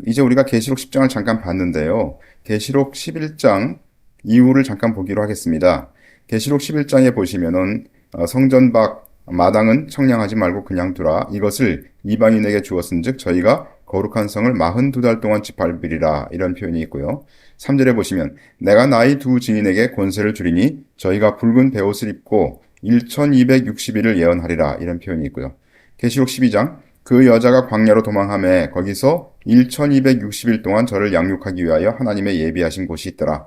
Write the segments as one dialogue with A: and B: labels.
A: 이제 우리가 계시록 10장을 잠깐 봤는데요. 계시록 11장 이후를 잠깐 보기로 하겠습니다. 계시록 11장에 보시면은 성전 밖 마당은 청량하지 말고 그냥 두라. 이것을 이방인에게 주었은즉 저희가 거룩한 성을 42달 동안 짓밟으리라. 이런 표현이 있고요. 3절에 보시면 내가 나의 두 증인에게 권세를 주리니 저희가 붉은 베옷을 입고 1260일을 예언하리라. 이런 표현이 있고요. 계시록 12장 그 여자가 광야로 도망하매 거기서 1260일 동안 저를 양육하기 위하여 하나님의 예비하신 곳이 있더라.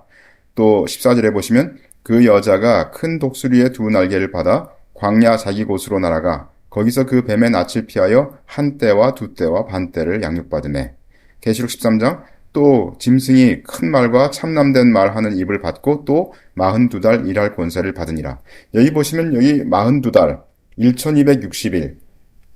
A: 또 14절에 보시면 그 여자가 큰 독수리의 두 날개를 받아 광야 자기 곳으로 날아가 거기서 그 뱀의 낯을 피하여 한 떼와 두 떼와 반 떼를 양육받으매. 계시록 13장 또 짐승이 큰 말과 참남된 말 하는 입을 받고 또 42달 일할 권세를 받으니라. 여기 보시면 여기 42달 1260일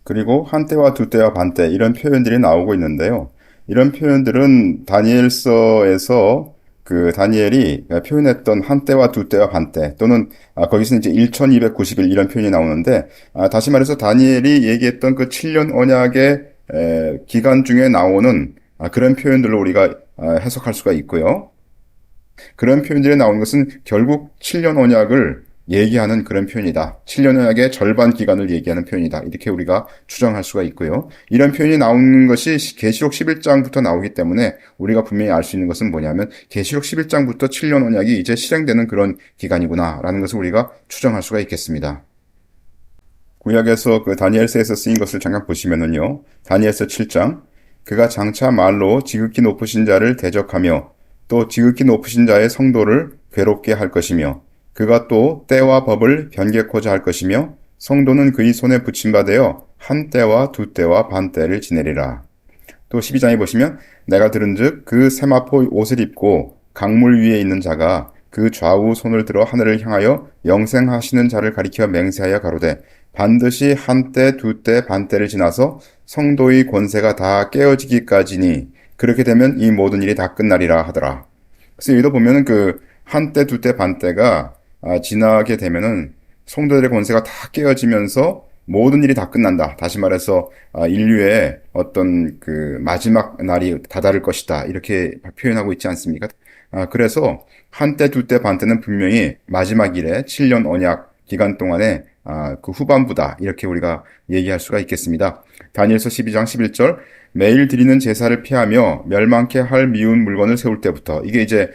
A: 그리고 한 때와 두 때와 반 때 이런 표현들이 나오고 있는데요. 이런 표현들은 다니엘서에서 그 다니엘이 표현했던 한 때와 두 때와 반 때 또는 거기서 이제 1290일 이런 표현이 나오는데 다시 말해서 다니엘이 얘기했던 그 7년 언약의 기간 중에 나오는 그런 표현들로 우리가 해석할 수가 있고요. 그런 표현들이 나오는 것은 결국 7년 언약을 얘기하는 그런 표현이다. 7년 언약의 절반 기간을 얘기하는 표현이다. 이렇게 우리가 추정할 수가 있고요. 이런 표현이 나오는 것이 계시록 11장부터 나오기 때문에 우리가 분명히 알 수 있는 것은 뭐냐면 계시록 11장부터 7년 언약이 이제 실행되는 그런 기간이구나라는 것을 우리가 추정할 수가 있겠습니다. 구약에서 그 다니엘서에서 쓰인 것을 잠깐 보시면은요. 다니엘서 7장 그가 장차 말로 지극히 높으신 자를 대적하며 또 지극히 높으신 자의 성도를 괴롭게 할 것이며 그가 또 때와 법을 변개코자 할 것이며 성도는 그의 손에 붙임받아 한 때와 두 때와 반 때를 지내리라. 또 12장에 보시면 내가 들은즉 그 세마포 옷을 입고 강물 위에 있는 자가 그 좌우 손을 들어 하늘을 향하여 영생하시는 자를 가리켜 맹세하여 가로되 반드시 한 때, 두 때, 반 때를 지나서 성도의 권세가 다 깨어지기까지니 그렇게 되면 이 모든 일이 다 끝나리라 하더라. 그래서 여기도 보면은 그 한 때, 두 때, 반 때가 지나게 되면은 성도들의 권세가 다 깨어지면서 모든 일이 다 끝난다. 다시 말해서 인류의 어떤 그 마지막 날이 다다를 것이다. 이렇게 표현하고 있지 않습니까? 그래서 한 때, 두 때, 반 때는 분명히 마지막 일에 7년 언약 기간 동안에 그 후반부다. 이렇게 우리가 얘기할 수가 있겠습니다. 다니엘서 12장 11절 매일 드리는 제사를 피하며 멸망케 할 미운 물건을 세울 때부터 이게 이제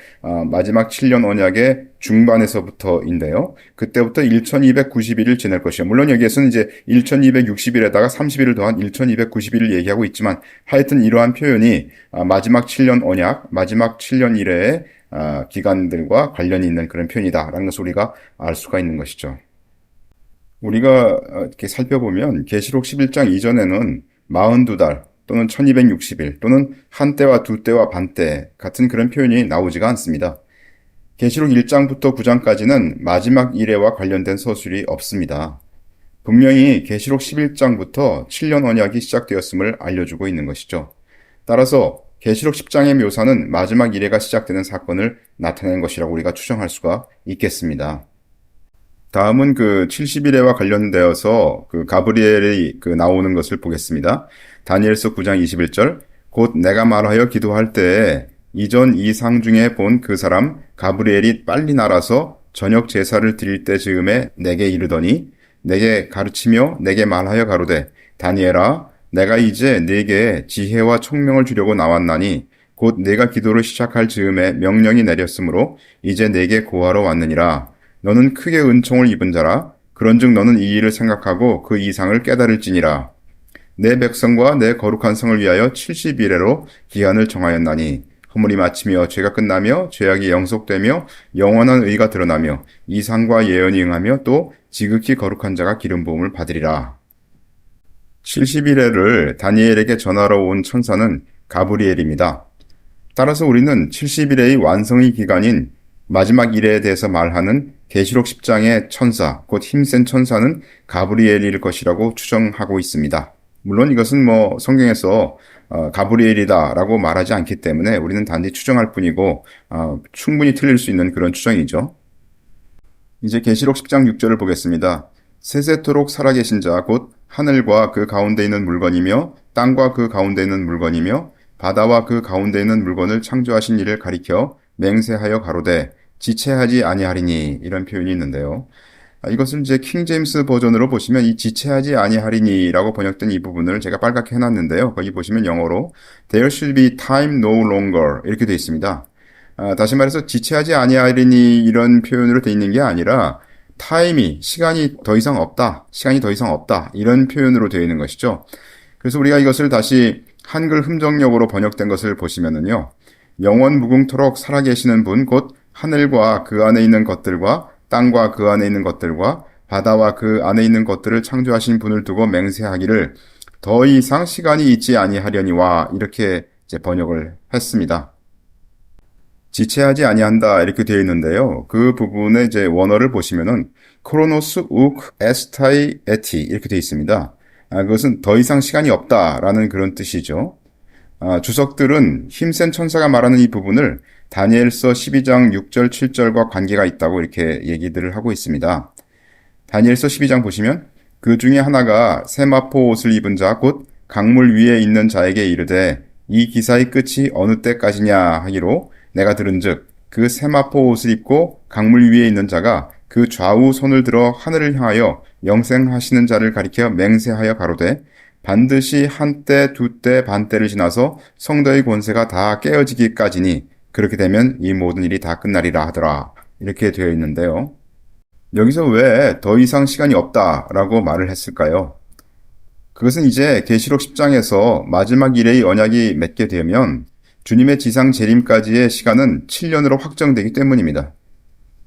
A: 마지막 7년 언약의 중반에서부터인데요. 그때부터 1290일을 지낼 것이요. 물론 여기에서는 이제 1260일에다가 30일을 더한 1290일을 얘기하고 있지만 하여튼 이러한 표현이 마지막 7년 언약, 마지막 7년 이래의 기간들과 관련이 있는 그런 표현이다라는 것을 우리가 알 수가 있는 것이죠. 우리가 이렇게 살펴보면 계시록 11장 이전에는 42달 또는 1260일 또는 한 때와 두 때와 반 때 같은 그런 표현이 나오지가 않습니다. 계시록 1장부터 9장까지는 마지막 이래와 관련된 서술이 없습니다. 분명히 계시록 11장부터 7년 언약이 시작되었음을 알려주고 있는 것이죠. 따라서 계시록 10장의 묘사는 마지막 이래가 시작되는 사건을 나타내는 것이라고 우리가 추정할 수가 있겠습니다. 다음은 그 70일에와 관련되어서 그 가브리엘이 그 나오는 것을 보겠습니다. 다니엘서 9장 21절 곧 내가 말하여 기도할 때에 이전 이 상 중에 본 그 사람 가브리엘이 빨리 날아서 저녁 제사를 드릴 때 즈음에 내게 이르더니 내게 가르치며 내게 말하여 가로되 다니엘아 내가 이제 네게 지혜와 총명을 주려고 나왔나니 곧 내가 기도를 시작할 즈음에 명령이 내렸으므로 이제 내게 고하러 왔느니라. 너는 크게 은총을 입은 자라. 그런즉 너는 이 일을 생각하고 그 이상을 깨달을지니라. 내 백성과 내 거룩한 성을 위하여 70일에로 기한을 정하였나니 허물이 마치며 죄가 끝나며 죄악이 영속되며 영원한 의가 드러나며 이상과 예언이 응하며 또 지극히 거룩한 자가 기름 부음을 받으리라. 70일에를 다니엘에게 전하러 온 천사는 가브리엘입니다. 따라서 우리는 70일의 완성의 기간인 마지막 일에 대해서 말하는 계시록 10장의 천사, 곧 힘센 천사는 가브리엘일 것이라고 추정하고 있습니다. 물론 이것은 뭐 성경에서 가브리엘이다라고 말하지 않기 때문에 우리는 단지 추정할 뿐이고 충분히 틀릴 수 있는 그런 추정이죠. 이제 계시록 10장 6절을 보겠습니다. 세세토록 살아계신 자, 곧 하늘과 그 가운데 있는 물건이며 땅과 그 가운데 있는 물건이며 바다와 그 가운데 있는 물건을 창조하신 이를 가리켜 맹세하여 가로되 지체하지 아니하리니 이런 표현이 있는데요. 이것을 이제 킹 제임스 버전으로 보시면 이 지체하지 아니하리니라고 번역된 이 부분을 제가 빨갛게 해놨는데요. 거기 보시면 영어로 There should be time no longer 이렇게 되어 있습니다. 다시 말해서 지체하지 아니하리니 이런 표현으로 되어 있는 게 아니라 시간이 더 이상 없다 이런 표현으로 되어 있는 것이죠. 그래서 우리가 이것을 다시 한글 흠정역으로 번역된 것을 보시면은요. 영원 무궁토록 살아계시는 분 곧 하늘과 그 안에 있는 것들과 땅과 그 안에 있는 것들과 바다와 그 안에 있는 것들을 창조하신 분을 두고 맹세하기를 더 이상 시간이 있지 아니하려니와 이렇게 이제 번역을 했습니다. 지체하지 아니한다 이렇게 되어 있는데요. 그 부분에 이제 원어를 보시면은 크로노스 우크 에스타이 에티 이렇게 되어 있습니다. 그것은 더 이상 시간이 없다라는 그런 뜻이죠. 주석들은 힘센 천사가 말하는 이 부분을 다니엘서 12장 6절 7절과 관계가 있다고 이렇게 얘기들을 하고 있습니다. 다니엘서 12장 보시면 그 중에 하나가 세마포 옷을 입은 자 곧 강물 위에 있는 자에게 이르되 이 기사의 끝이 어느 때까지냐 하기로 내가 들은즉 그 세마포 옷을 입고 강물 위에 있는 자가 그 좌우 손을 들어 하늘을 향하여 영생하시는 자를 가리켜 맹세하여 가로되 반드시 한때 두때 반때를 지나서 성도의 권세가 다 깨어지기까지니 그렇게 되면 이 모든 일이 다 끝나리라 하더라. 이렇게 되어 있는데요. 여기서 왜 더 이상 시간이 없다라고 말을 했을까요? 그것은 이제 계시록 10장에서 마지막 일의 언약이 맺게 되면 주님의 지상 재림까지의 시간은 7년으로 확정되기 때문입니다.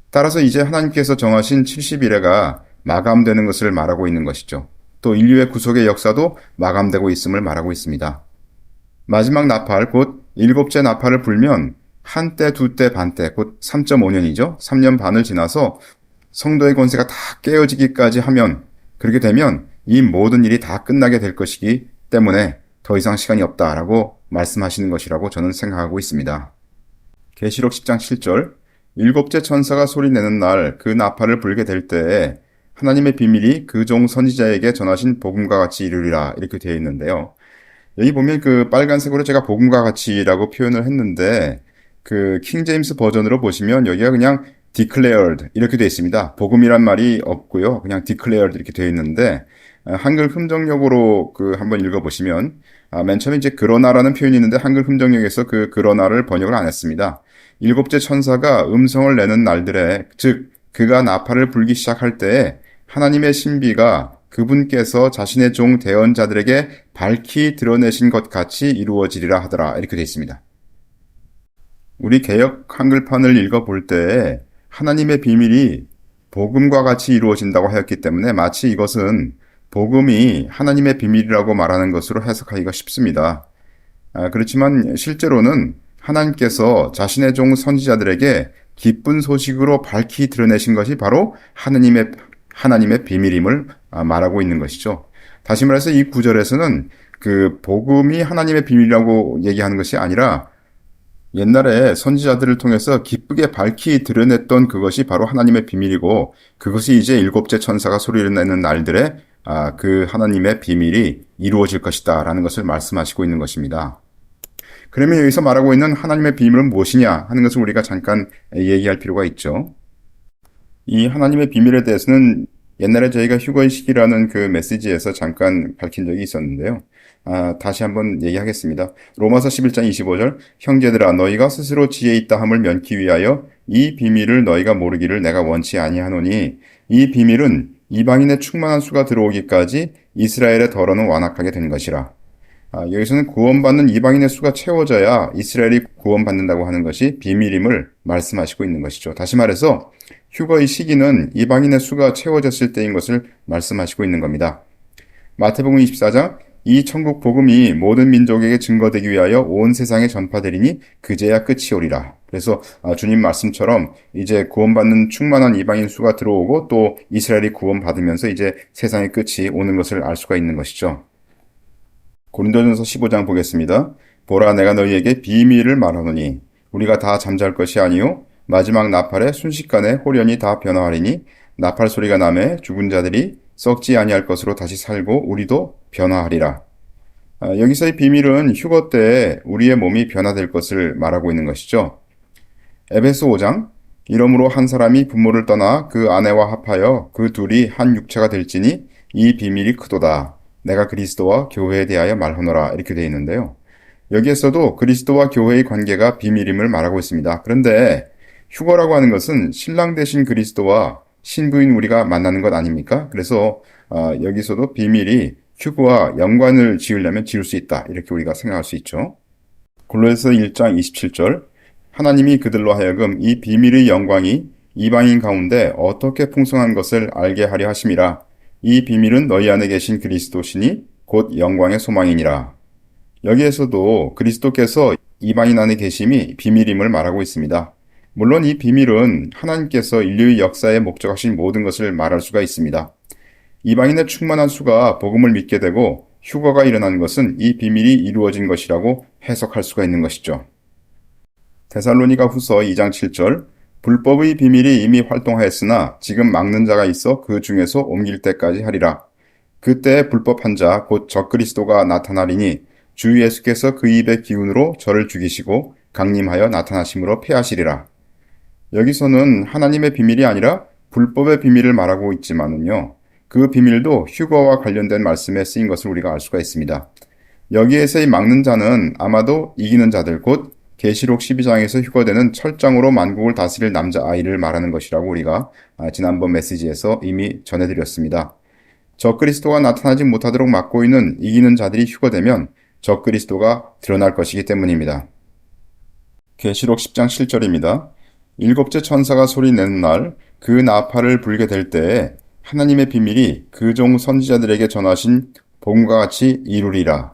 A: 따라서 이제 하나님께서 정하신 70일회가 마감되는 것을 말하고 있는 것이죠. 또 인류의 구속의 역사도 마감되고 있음을 말하고 있습니다. 마지막 나팔, 곧 일곱째 나팔을 불면 한때, 두때, 반때, 곧 3.5년이죠. 3년 반을 지나서 성도의 권세가 다 깨어지기까지 하면 그렇게 되면 이 모든 일이 다 끝나게 될 것이기 때문에 더 이상 시간이 없다라고 말씀하시는 것이라고 저는 생각하고 있습니다. 계시록 10장 7절 일곱째 천사가 소리내는 날 그 나팔을 불게 될 때에 하나님의 비밀이 그 종 선지자에게 전하신 복음과 같이 이루리라 이렇게 되어 있는데요. 여기 보면 그 빨간색으로 제가 복음과 같이라고 표현을 했는데 그 킹 제임스 버전으로 보시면 여기가 그냥 declared 이렇게 되어 있습니다. 복음이란 말이 없고요. 그냥 declared 이렇게 되어 있는데 한글 흠정역으로 그 한번 읽어보시면 맨 처음에 이제 그러나라는 표현이 있는데 한글 흠정역에서 그 그러나를 번역을 안 했습니다. 일곱째 천사가 음성을 내는 날들에 즉 그가 나팔을 불기 시작할 때에 하나님의 신비가 그분께서 자신의 종 대언자들에게 밝히 드러내신 것 같이 이루어지리라 하더라 이렇게 되어 있습니다. 우리 개역 한글판을 읽어볼 때 하나님의 비밀이 복음과 같이 이루어진다고 하였기 때문에 마치 이것은 복음이 하나님의 비밀이라고 말하는 것으로 해석하기가 쉽습니다. 그렇지만 실제로는 하나님께서 자신의 종 선지자들에게 기쁜 소식으로 밝히 드러내신 것이 바로 하나님의 비밀임을 말하고 있는 것이죠. 다시 말해서 이 구절에서는 그 복음이 하나님의 비밀이라고 얘기하는 것이 아니라 옛날에 선지자들을 통해서 기쁘게 밝히 드러냈던 그것이 바로 하나님의 비밀이고 그것이 이제 일곱째 천사가 소리를 내는 날들에 그 하나님의 비밀이 이루어질 것이다 라는 것을 말씀하시고 있는 것입니다. 그러면 여기서 말하고 있는 하나님의 비밀은 무엇이냐 하는 것을 우리가 잠깐 얘기할 필요가 있죠. 이 하나님의 비밀에 대해서는 옛날에 저희가 휴거의 시기라는 그 메시지에서 잠깐 밝힌 적이 있었는데요. 다시 한번 얘기하겠습니다. 로마서 11장 25절 형제들아 너희가 스스로 지혜 있다 함을 면키 위하여 이 비밀을 너희가 모르기를 내가 원치 아니하노니 이 비밀은 이방인의 충만한 수가 들어오기까지 이스라엘의 덜어는 완악하게 된 것이라. 여기서는 구원받는 이방인의 수가 채워져야 이스라엘이 구원받는다고 하는 것이 비밀임을 말씀하시고 있는 것이죠. 다시 말해서 휴거의 시기는 이방인의 수가 채워졌을 때인 것을 말씀하시고 있는 겁니다. 마태복음 24장 이 천국 복음이 모든 민족에게 증거되기 위하여 온 세상에 전파되리니 그제야 끝이 오리라. 그래서 주님 말씀처럼 이제 구원받는 충만한 이방인 수가 들어오고 또 이스라엘이 구원받으면서 이제 세상의 끝이 오는 것을 알 수가 있는 것이죠. 고린도전서 15장 보겠습니다. 보라 내가 너희에게 비밀을 말하노니 우리가 다 잠잘 것이 아니요 마지막 나팔에 순식간에 홀연히 다 변화하리니 나팔 소리가 나매 죽은 자들이 썩지 아니할 것으로 다시 살고 우리도 변화하리라. 여기서의 비밀은 휴거 때 우리의 몸이 변화될 것을 말하고 있는 것이죠. 에베소 5장 이러므로 한 사람이 부모를 떠나 그 아내와 합하여 그 둘이 한 육체가 될지니 이 비밀이 크도다. 내가 그리스도와 교회에 대하여 말하노라 이렇게 되어 있는데요. 여기에서도 그리스도와 교회의 관계가 비밀임을 말하고 있습니다. 그런데 휴거라고 하는 것은 신랑 되신 그리스도와 신부인 우리가 만나는 것 아닙니까? 그래서 여기서도 비밀이 휴거와 연관을 지으려면 지을 수 있다. 이렇게 우리가 생각할 수 있죠. 골로새서 1장 27절 하나님이 그들로 하여금 이 비밀의 영광이 이방인 가운데 어떻게 풍성한 것을 알게 하려 하심이라. 이 비밀은 너희 안에 계신 그리스도시니 곧 영광의 소망이니라. 여기에서도 그리스도께서 이방인 안에 계심이 비밀임을 말하고 있습니다. 물론 이 비밀은 하나님께서 인류의 역사에 목적하신 모든 것을 말할 수가 있습니다. 이방인의 충만한 수가 복음을 믿게 되고 휴거가 일어나는 것은 이 비밀이 이루어진 것이라고 해석할 수가 있는 것이죠. 데살로니가 후서 2장 7절 불법의 비밀이 이미 활동하였으나 지금 막는 자가 있어 그 중에서 옮길 때까지 하리라. 그때 불법한 자 곧 적그리스도가 나타나리니 주 예수께서 그 입의 기운으로 저를 죽이시고 강림하여 나타나심으로 패하시리라. 여기서는 하나님의 비밀이 아니라 불법의 비밀을 말하고 있지만은요. 그 비밀도 휴거와 관련된 말씀에 쓰인 것을 우리가 알 수가 있습니다. 여기에서의 막는 자는 아마도 이기는 자들 곧 계시록 12장에서 휴거되는 철장으로 만국을 다스릴 남자아이를 말하는 것이라고 우리가 지난번 메시지에서 이미 전해드렸습니다. 적그리스도가 나타나지 못하도록 막고 있는 이기는 자들이 휴거되면 적그리스도가 드러날 것이기 때문입니다. 계시록 10장 7절입니다. 일곱째 천사가 소리 내는 날 그 나팔을 불게 될 때에 하나님의 비밀이 그 종 선지자들에게 전하신 복음과 같이 이루리라.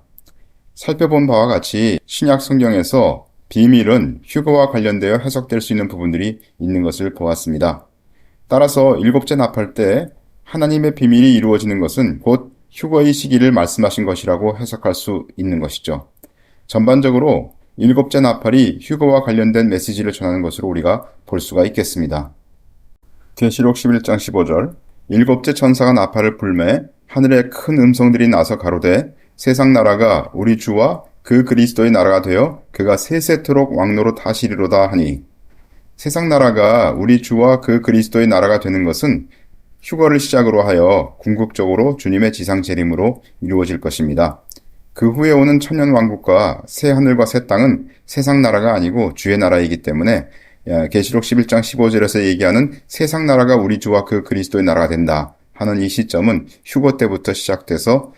A: 살펴본 바와 같이 신약 성경에서 비밀은 휴거와 관련되어 해석될 수 있는 부분들이 있는 것을 보았습니다. 따라서 일곱째 나팔 때 하나님의 비밀이 이루어지는 것은 곧 휴거의 시기를 말씀하신 것이라고 해석할 수 있는 것이죠. 전반적으로 일곱째 나팔이 휴거와 관련된 메시지를 전하는 것으로 우리가 볼 수가 있겠습니다. 계시록 11장 15절 일곱째 천사가 나팔을 불매 하늘에 큰 음성들이 나서 가로되 세상 나라가 우리 주와 그 그리스도의 나라가 되어 그가 세세토록 왕노로 다시리로다 하니 세상 나라가 우리 주와 그 그리스도의 나라가 되는 것은 휴거를 시작으로 하여 궁극적으로 주님의 지상 재림으로 이루어질 것입니다. 그 후에 오는 천년 왕국과 새 하늘과 새 땅은 세상 나라가 아니고 주의 나라이기 때문에 계시록 11장 15절에서 얘기하는 세상 나라가 우리 주와 그 그리스도의 나라가 된다 하는 이 시점은 휴거 때부터 시작돼서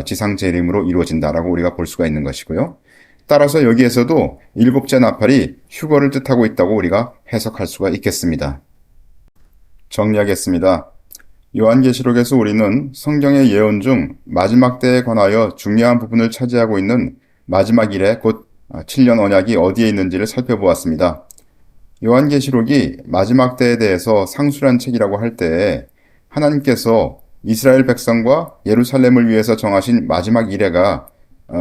A: 지상 재림으로 이루어진다라고 우리가 볼 수가 있는 것이고요. 따라서 여기에서도 일곱째 나팔이 휴거를 뜻하고 있다고 우리가 해석할 수가 있겠습니다. 정리하겠습니다. 요한계시록에서 우리는 성경의 예언 중 마지막 때에 관하여 중요한 부분을 차지하고 있는 마지막 일에 곧 7년 언약이 어디에 있는지를 살펴보았습니다. 요한계시록이 마지막 때에 대해서 상술한 책이라고 할 때에 하나님께서 이스라엘 백성과 예루살렘을 위해서 정하신 마지막 이래가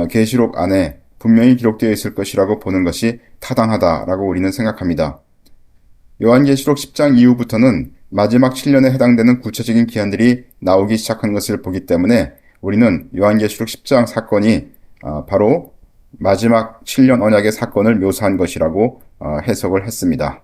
A: 계시록 안에 분명히 기록되어 있을 것이라고 보는 것이 타당하다라고 우리는 생각합니다. 요한계시록 10장 이후부터는 마지막 7년에 해당되는 구체적인 기한들이 나오기 시작한 것을 보기 때문에 우리는 요한계시록 10장 사건이 바로 마지막 7년 언약의 사건을 묘사한 것이라고 해석을 했습니다.